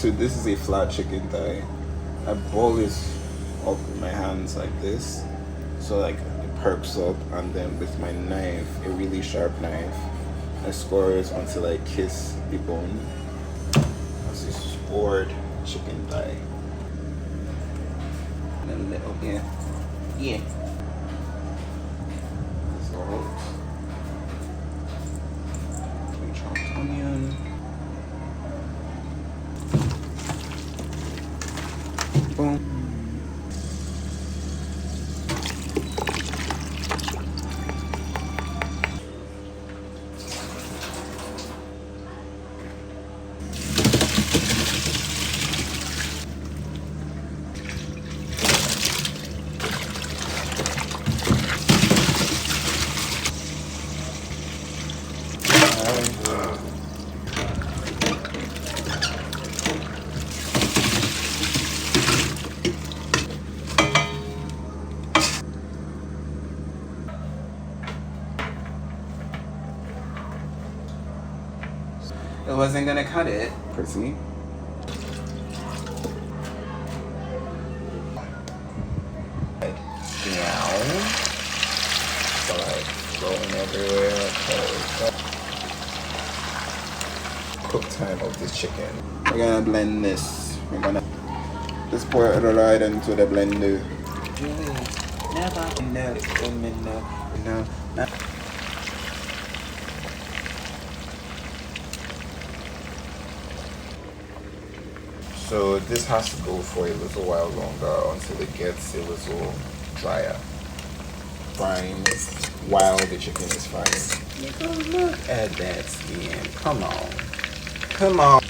So this is a flat chicken thigh. I boil it up with my hands like this, so like it perks up, and then with my knife, a really sharp knife, I score it until I kiss the bone. That's a scored chicken thigh. And a little bit, yeah. Salt. Chopped onion. Boom. It wasn't gonna cut it. Pretty. Down. So like rolling everywhere. Cook time of this chicken. We're gonna blend this. We're gonna just pour it right into the blender. No. So this has to go for a little while longer until it gets a little drier. Frying while the chicken is frying. Look at that skin. Come on. Come on.